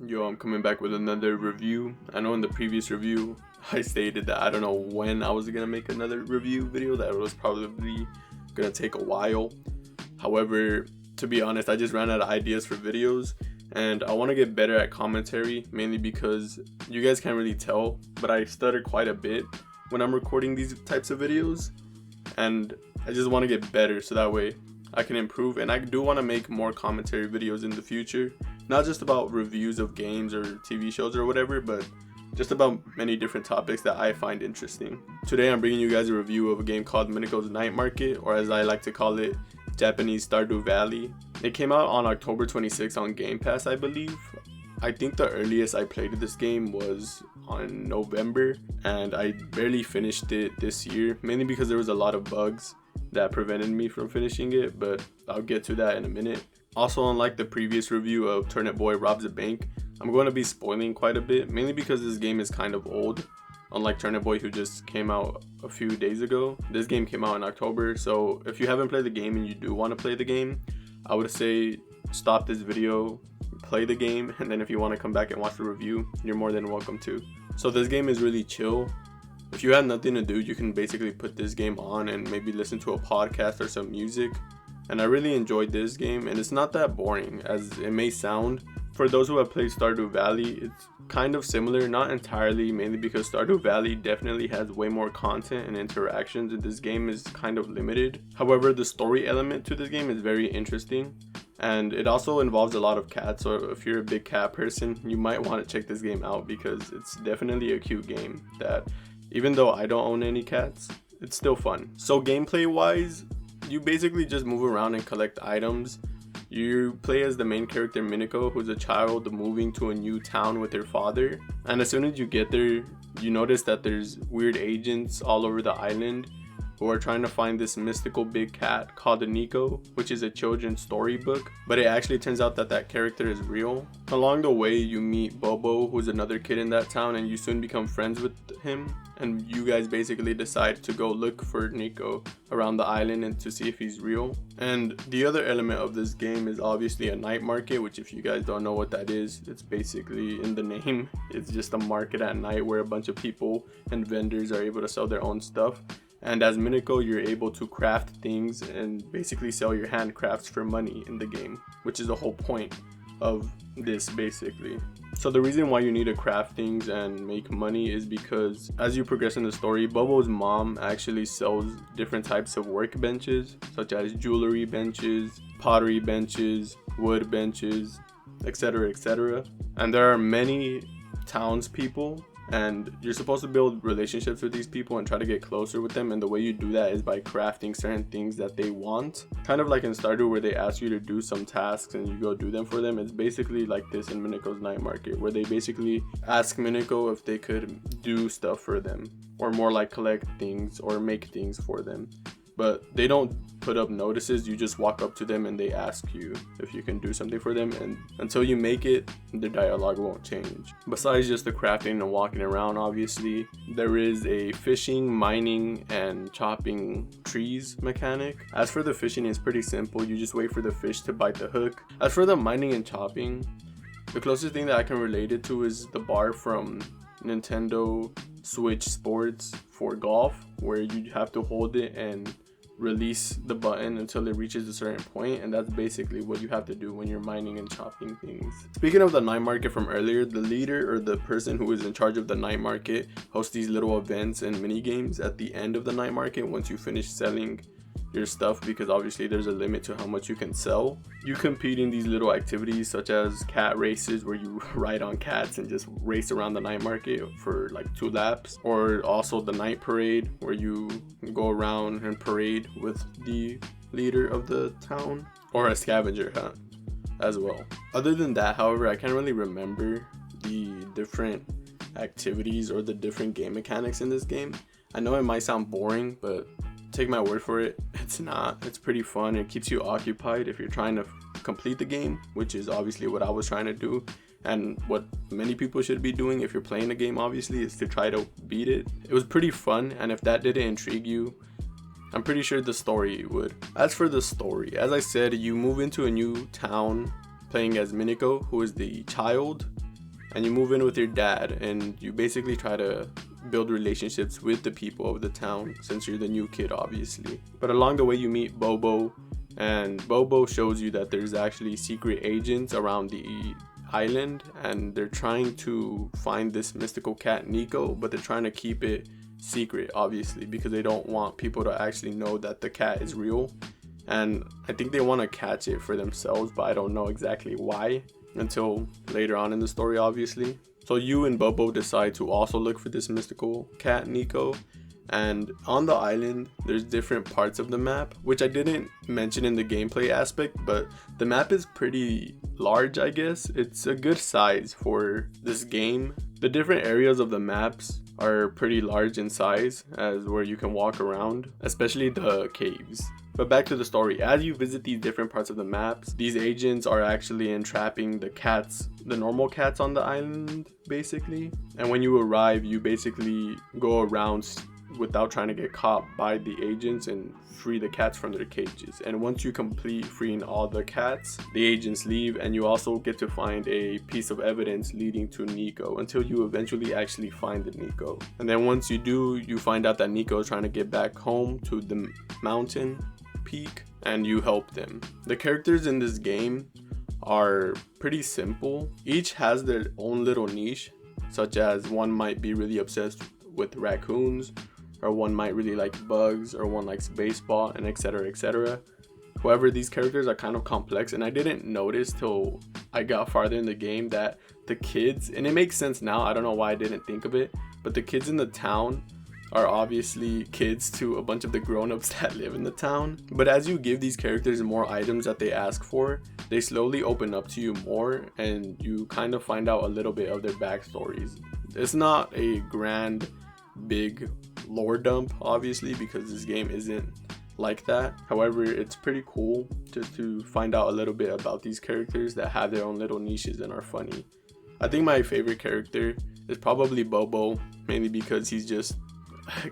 Yo, I'm coming back with another review. I know in the previous review, I stated that I don't know when I was gonna make another review video, that it was probably gonna take a while. However, to be honest, I just ran out of ideas for videos, and I want to get better at commentary, mainly because you guys can't really tell, but I stutter quite a bit when I'm recording these types of videos, and I just want to get better so that way I can improve. And I do want to make more commentary videos in the future, not just about reviews of games or TV shows or whatever, but just about many different topics that I find interesting. Today I'm bringing you guys a review of a game called Minako's Night Market, or as I like to call it, Japanese Stardew Valley. It came out on October 26th on Game Pass, I believe. I think the earliest I played this game was on November, and I barely finished it this year, mainly because there was a lot of bugs that prevented me from finishing it, but I'll get to that in a minute. Also, unlike the previous review of Turnip Boy Robs a Bank, I'm going to be spoiling quite a bit, mainly because this game is kind of old. Unlike Turnip Boy, who just came out a few days ago, this game came out in October, so if you haven't played the game and you do want to play the game, I would say stop this video, play the game, and then if you want to come back and watch the review, you're more than welcome to. So this game is really chill. If you had nothing to do, you can basically put this game on and maybe listen to a podcast or some music. And I really enjoyed this game, and it's not that boring as it may sound. For those who have played Stardew Valley, it's kind of similar, not entirely, mainly because Stardew Valley definitely has way more content and interactions, and this game is kind of limited. However, the story element to this game is very interesting, and it also involves a lot of cats, so if you're a big cat person, you might want to check this game out because it's definitely a cute game that, even though I don't own any cats, it's still fun. So gameplay wise, you basically just move around and collect items. You play as the main character Minako, who's a child moving to a new town with her father. And as soon as you get there, you notice that there's weird agents all over the island who are trying to find this mystical big cat called Nico, which is a children's storybook. But it actually turns out that that character is real. Along the way, you meet Bobo, who's another kid in that town, and you soon become friends with him. And you guys basically decide to go look for Nico around the island and to see if he's real. And the other element of this game is obviously a night market, which if you guys don't know what that is, it's basically in the name. It's just a market at night where a bunch of people and vendors are able to sell their own stuff. And as Minako, you're able to craft things and basically sell your handcrafts for money in the game, which is the whole point of this basically. So the reason why you need to craft things and make money is because as you progress in the story, Bobo's mom actually sells different types of workbenches, such as jewelry benches, pottery benches, wood benches, etc., etc. And there are many townspeople, and you're supposed to build relationships with these people and try to get closer with them, and the way you do that is by crafting certain things that they want, kind of like in Stardew where they ask you to do some tasks and you go do them for them. It's basically like this in Minako's Night Market, where they basically ask Minako if they could do stuff for them, or more like collect things or make things for them. But they don't put up notices, you just walk up to them and they ask you if you can do something for them, and until you make it, the dialogue won't change. Besides just the crafting and walking around, obviously, there is a fishing, mining, and chopping trees mechanic. As for the fishing, it's pretty simple, you just wait for the fish to bite the hook. As for the mining and chopping, the closest thing that I can relate it to is the bar from Nintendo Switch Sports for golf, where you have to hold it and release the button until it reaches a certain point, and that's basically what you have to do when you're mining and chopping things. Speaking of the night market from earlier, the leader or the person who is in charge of the night market hosts these little events and mini games at the end of the night market once you finish selling your stuff, because obviously there's a limit to how much you can sell. You compete in these little activities such as cat races, where you ride on cats and just race around the night market for like 2 laps, or also the night parade, where you go around and parade with the leader of the town, or a scavenger hunt as well. Other than that, however, I can't really remember the different activities or the different game mechanics in this game. I know it might sound boring, but take my word for it, it's not. It's pretty fun. It keeps you occupied if you're trying to complete the game, which is obviously what I was trying to do, and what many people should be doing if you're playing the game, obviously, is to try to beat it. It was pretty fun, and if that didn't intrigue you, I'm pretty sure the story would. As for the story, as I said, you move into a new town playing as Minako, who is the child, and you move in with your dad, and you basically try to build relationships with the people of the town since you're the new kid, obviously. But along the way you meet Bobo, and Bobo shows you that there's actually secret agents around the island, and they're trying to find this mystical cat Nico, but they're trying to keep it secret, obviously, because they don't want people to actually know that the cat is real. And I think they want to catch it for themselves, but I don't know exactly why until later on in the story, obviously. So you and Bobo decide to also look for this mystical cat Nico, and on the island there's different parts of the map, which I didn't mention in the gameplay aspect, but the map is pretty large, I guess. It's a good size for this game. The different areas of the maps are pretty large in size, as where you can walk around, especially the caves. But back to the story. As you visit these different parts of the maps, these agents are actually entrapping the cats, the normal cats on the island, basically. And when you arrive, you basically go around without trying to get caught by the agents and free the cats from their cages. And once you complete freeing all the cats, the agents leave, and you also get to find a piece of evidence leading to Nico until you eventually actually find the Nico. And then once you do, you find out that Nico is trying to get back home to the mountain peak, and you help them. The characters in this game are pretty simple. Each has their own little niche, such as one might be really obsessed with raccoons, or one might really like bugs, or one likes baseball, and etc, etc. However, these characters are kind of complex, and I didn't notice till I got farther in the game that the kids, and it makes sense now, I don't know why I didn't think of it, but the kids in the town are obviously kids to a bunch of the grown-ups that live in the town. But as you give these characters more items that they ask for, they slowly open up to you more, and you kind of find out a little bit of their backstories. It's not a grand, big lore dump, obviously, because this game isn't like that. However, it's pretty cool just to find out a little bit about these characters that have their own little niches and are funny. I think my favorite character is probably Bobo, mainly because he's just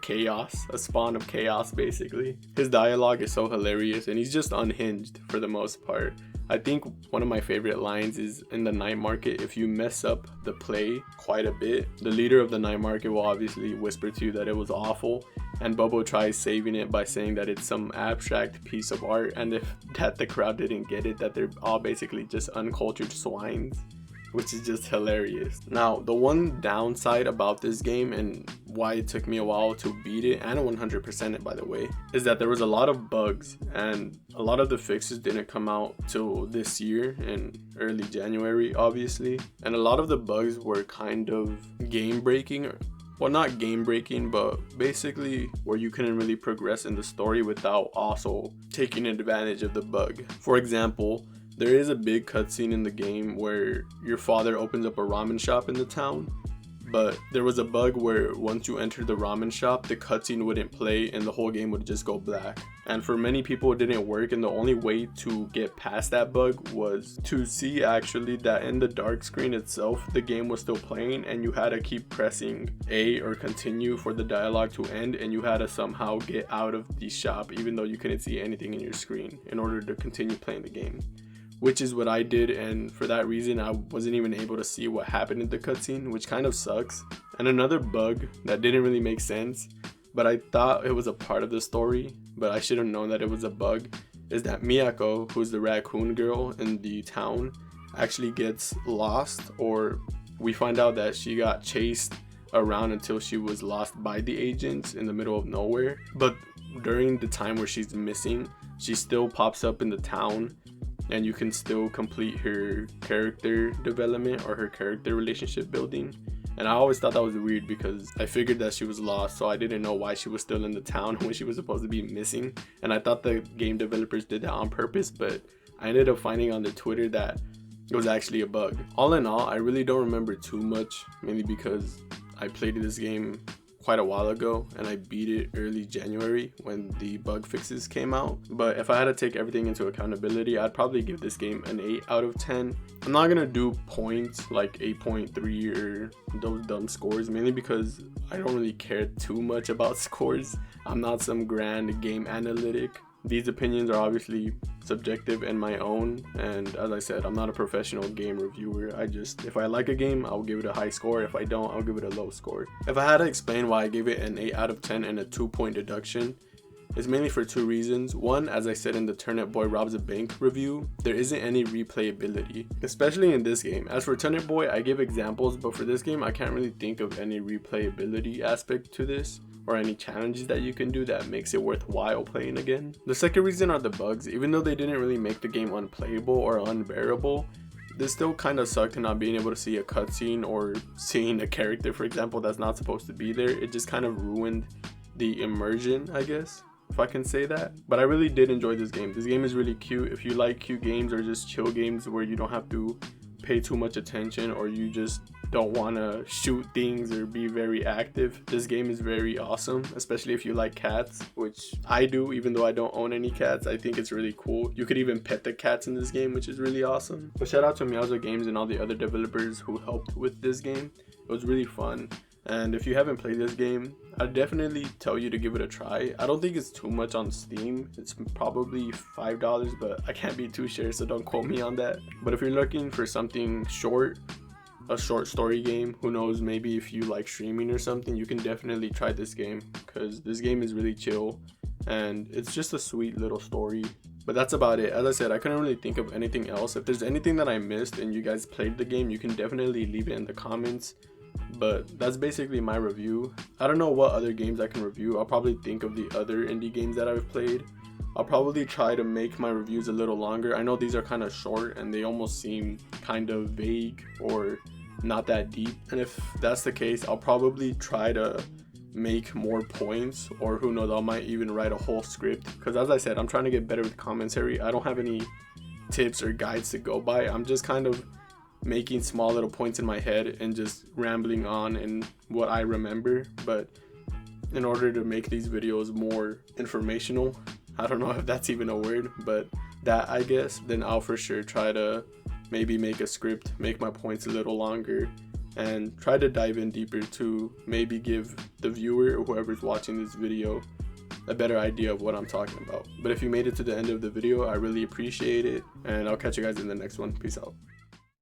chaos, a spawn of chaos, basically. His dialogue is so hilarious, and he's just unhinged for the most part. I think one of my favorite lines is in the night market. If you mess up the play quite a bit, the leader of the night market will obviously whisper to you that it was awful, and Bobo tries saving it by saying that it's some abstract piece of art, and if that the crowd didn't get it, that they're all basically just uncultured swines, which is just hilarious. Now, the one downside about this game, and why it took me a while to beat it, and 100% it by the way, is that there was a lot of bugs, and a lot of the fixes didn't come out till this year in early January, obviously. And a lot of the bugs were kind of game breaking, well, not game breaking, but basically where you couldn't really progress in the story without also taking advantage of the bug. For example, there is a big cutscene in the game where your father opens up a ramen shop in the town, but there was a bug where once you entered the ramen shop, the cutscene wouldn't play and the whole game would just go black. And for many people it didn't work, and the only way to get past that bug was to see actually that in the dark screen itself the game was still playing, and you had to keep pressing A or continue for the dialogue to end, and you had to somehow get out of the shop even though you couldn't see anything in your screen in order to continue playing the game. Which is what I did, and for that reason I wasn't even able to see what happened in the cutscene, which kind of sucks. And another bug that didn't really make sense, but I thought it was a part of the story, but I should have known that it was a bug, is that Miyako, who's the raccoon girl in the town, actually gets lost, or we find out that she got chased around until she was lost by the agents in the middle of nowhere. But during the time where she's missing, she still pops up in the town, and you can still complete her character development or her character relationship building. And I always thought that was weird because I figured that she was lost, so I didn't know why she was still in the town when she was supposed to be missing. And I thought the game developers did that on purpose, but I ended up finding on the Twitter that it was actually a bug. All in all, I really don't remember too much, mainly because I played this game quite a while ago and I beat it early January when the bug fixes came out. But if I had to take everything into accountability, I'd probably give this game an 8 out of 10. I'm not gonna do points like 8.3 or those dumb scores, mainly because I don't really care too much about scores. I'm not some grand game analytic These opinions are obviously subjective and my own, and as I said, I'm not a professional game reviewer. If I like a game, I'll give it a high score. If I don't, I'll give it a low score. If I had to explain why I gave it an 8 out of 10 and a 2-point deduction, it's mainly for 2 reasons. One, as I said in the Turnip Boy Robs a Bank review, there isn't any replayability, especially in this game. As for Turnip Boy, I give examples, but for this game, I can't really think of any replayability aspect to this, or any challenges that you can do that makes it worthwhile playing again. The second reason are the bugs. Even though they didn't really make the game unplayable or unbearable, this still kind of sucked not being able to see a cutscene or seeing a character, for example, that's not supposed to be there. It just kind of ruined the immersion, I guess, if I can say that. But I really did enjoy this game. This game is really cute. If you like cute games or just chill games where you don't have to pay too much attention, or you just don't want to shoot things or be very active, this game is very awesome, especially if you like cats, which I do. Even though I don't own any cats, I think it's really cool. You could even pet the cats in this game, which is really awesome. But shout out to Meowza Games and all the other developers who helped with this game. It was really fun. And if you haven't played this game, I'd definitely tell you to give it a try. I don't think it's too much on Steam. It's probably $5, but I can't be too sure, so don't quote me on that. But if you're looking for something short, a short story game, who knows, maybe if you like streaming or something, you can definitely try this game, because this game is really chill and it's just a sweet little story. But that's about it. As I said, I couldn't really think of anything else. If there's anything that I missed and you guys played the game, you can definitely leave it in the comments. But that's basically my review. I don't know what other games I can review. I'll probably think of the other indie games that I've played. I'll probably try to make my reviews a little longer. I know these are kind of short and they almost seem kind of vague or not that deep. And if that's the case, I'll probably try to make more points, or who knows, I might even write a whole script. Because as I said, I'm trying to get better with commentary. I don't have any tips or guides to go by. I'm just kind of making small little points in my head and just rambling on in what I remember. But in order to make these videos more informational, I don't know if that's even a word, but that, I guess, then I'll for sure try to maybe make a script, make my points a little longer, and try to dive in deeper to maybe give the viewer or whoever's watching this video a better idea of what I'm talking about. But if you made it to the end of the video, I really appreciate it, and I'll catch you guys in the next one. Peace out.